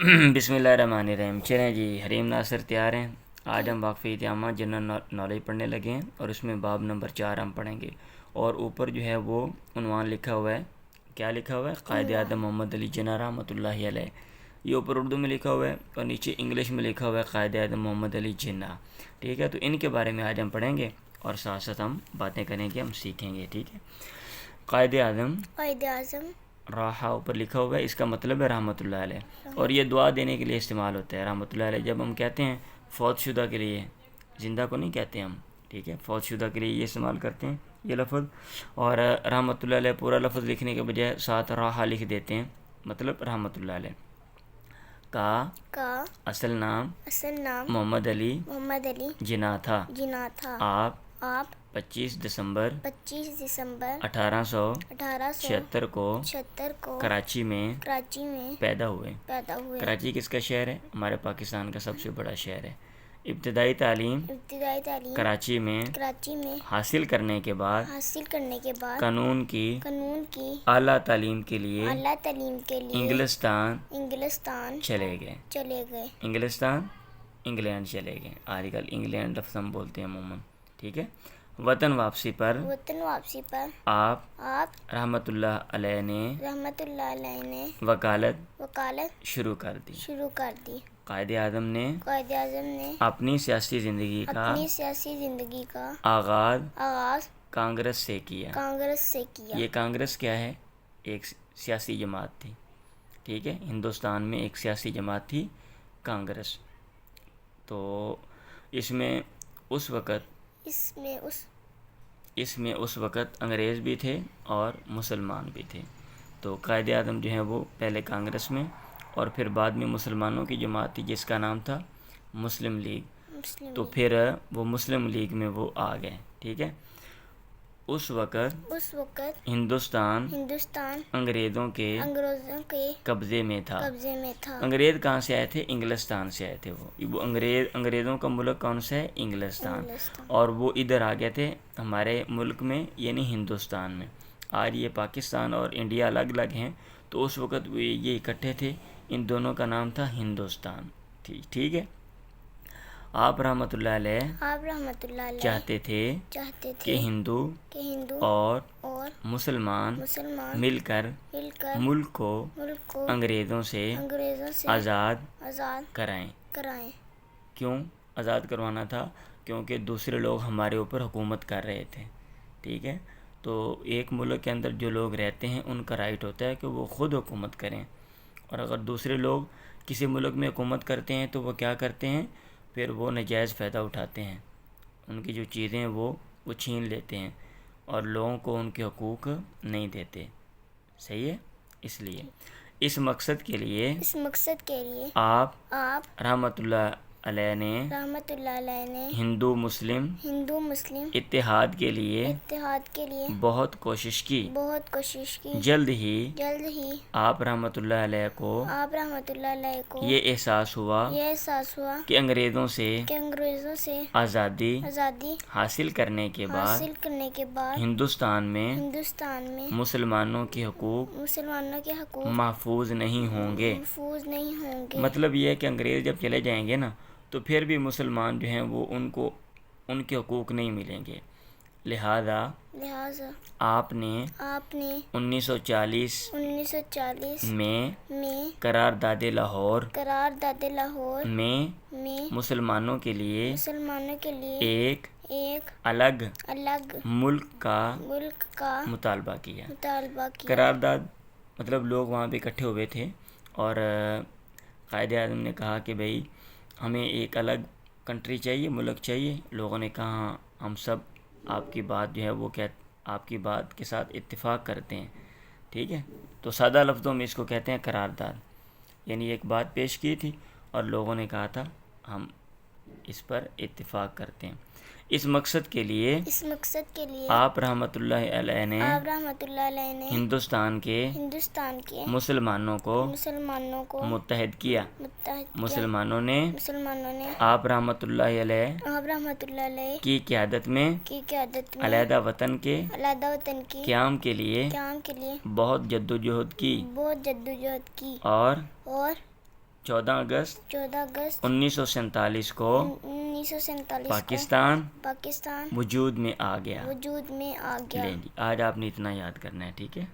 بسم اللہ الرحمن الرحیم۔ چلیں جی، حریم ناصر تیار ہیں؟ آج ہم واقفیت عامہ جنرل نالج پڑھنے لگے ہیں اور اس میں باب نمبر 4 ہم پڑھیں گے۔ اور اوپر جو ہے وہ عنوان لکھا ہوا ہے، کیا لکھا ہوا ہے؟ قائد اعظم محمد علی جناح رحمۃ اللہ علیہ۔ یہ اوپر اردو میں لکھا ہوا ہے اور نیچے انگلش میں لکھا ہوا ہے قائد اعظم محمد علی جناح۔ ٹھیک ہے، تو ان کے بارے میں آج ہم پڑھیں گے اور ساتھ ساتھ ہم باتیں کریں گے، ہم سیکھیں گے۔ ٹھیک ہے، قائد اعظم راحہ اوپر لکھا ہوا ہے، اس کا مطلب ہے رحمۃ اللہ علیہ، اور یہ دعا دینے کے لیے استعمال ہوتا ہے رحمۃ اللہ علیہ۔ جب ہم کہتے ہیں فوت شدہ کے لیے، زندہ کو نہیں کہتے ہم، ٹھیک ہے، فوت شدہ کے لیے یہ استعمال کرتے ہیں یہ لفظ۔ اور رحمۃ اللہ علیہ پورا لفظ لکھنے کے بجائے ساتھ راحہ لکھ دیتے ہیں، مطلب رحمۃ اللہ علیہ کا اصل نام محمد علی جناح تھا۔ آپ 25 دسمبر 1876 کو کراچی میں پیدا ہوئے۔ کراچی کس کا شہر ہے؟ ہمارے پاکستان کا سب سے بڑا شہر ہے۔ ابتدائی تعلیم کراچی میں حاصل کرنے کے بعد قانون کی اعلیٰ تعلیم کے لیے انگلستان چلے گئے۔ انگلینڈ چلے گئے، آج کل انگلینڈ لفظ ہم بولتے ہیں عموماً۔ ٹھیک ہے، وطن واپسی پر آپ رحمۃ اللہ علیہ نے وکالت شروع کر دی۔ قائد اعظم نے اپنی سیاسی زندگی کا آغاز کانگریس سے کیا۔ یہ کانگریس کیا ہے؟ ایک سیاسی جماعت تھی۔ ٹھیک ہے، ہندوستان میں ایک سیاسی جماعت تھی کانگریس۔ تو اس میں اس وقت انگریز بھی تھے اور مسلمان بھی تھے۔ تو قائد اعظم جو ہیں وہ پہلے کانگریس میں اور پھر بعد میں مسلمانوں کی جماعت تھی جس کا نام تھا مسلم لیگ، تو پھر وہ مسلم لیگ میں وہ آ گئے۔ ٹھیک ہے، اس وقت ہندوستان انگریزوں کے قبضے میں تھا۔ انگریز کہاں سے آئے تھے؟ انگلستان سے آئے تھے۔ وہ انگریزوں کا ملک کون سا ہے؟ انگلستان۔ اور وہ ادھر آ گئے تھے ہمارے ملک میں، یعنی ہندوستان میں۔ آج یہ پاکستان اور انڈیا الگ الگ ہیں، تو اس وقت یہ اکٹھے تھے، ان دونوں کا نام تھا ہندوستان۔ ٹھیک ہے، آپ رحمۃ اللہ علیہ چاہتے تھے کہ ہندو اور مسلمان مل کر ملک کو انگریزوں سے آزاد کرائیں۔ کیوں آزاد کروانا تھا؟ کیونکہ دوسرے لوگ ہمارے اوپر حکومت کر رہے تھے۔ ٹھیک ہے، تو ایک ملک کے اندر جو لوگ رہتے ہیں ان کا رائٹ ہوتا ہے کہ وہ خود حکومت کریں، اور اگر دوسرے لوگ کسی ملک میں حکومت کرتے ہیں تو وہ کیا کرتے ہیں؟ پھر وہ ناجائز فائدہ اٹھاتے ہیں، ان کی جو چیزیں ہیں وہ چھین لیتے ہیں اور لوگوں کو ان کے حقوق نہیں دیتے۔ صحیح ہے، اس لیے اس مقصد کے لیے آپ رحمۃ اللہ علیہ نے ہندو مسلم اتحاد کے لیے بہت کوشش کی۔ جلد ہی آپ رحمۃ اللہ علیہ کو یہ احساس ہوا کہ انگریزوں سے آزادی حاصل کرنے کے بعد ہندوستان میں مسلمانوں کے حقوق محفوظ نہیں ہوں گے۔ مطلب یہ ہے کہ انگریز جب چلے جائیں گے نا تو پھر بھی مسلمان جو ہیں وہ ان کے حقوق نہیں ملیں گے۔ لہذا آپ نے 1940 میں قرارداد لاہور میں مسلمانوں کے لیے ایک الگ ملک کا مطالبہ کیا۔ قرارداد مطلب لوگ وہاں پہ اکٹھے ہوئے تھے اور قائد اعظم نے کہا کہ بھئی ہمیں ایک الگ کنٹری چاہیے، ملک چاہیے۔ لوگوں نے کہا ہم سب آپ کی بات جو ہے وہ آپ کی بات کے ساتھ اتفاق کرتے ہیں۔ ٹھیک ہے، تو سادہ لفظوں میں اس کو کہتے ہیں قرارداد، یعنی ایک بات پیش کی تھی اور لوگوں نے کہا تھا ہم اس پر اتفاق کرتے ہیں۔ اس مقصد کے لیے آپ رحمۃ اللہ علیہ نے ہندوستان کے مسلمانوں کو متحد کیا۔ مسلمانوں نے آپ رحمۃ اللہ علیہ کی قیادت میں علیحدہ وطن کے قیام کے لیے بہت جدوجہد کی اور 14 اگست 1947 کو 1947 پاکستان پاکستان وجود میں آ گیا. وجود میں آ گیا. لیں جی، آج آپ نے اتنا یاد کرنا ہے، ٹھیک ہے.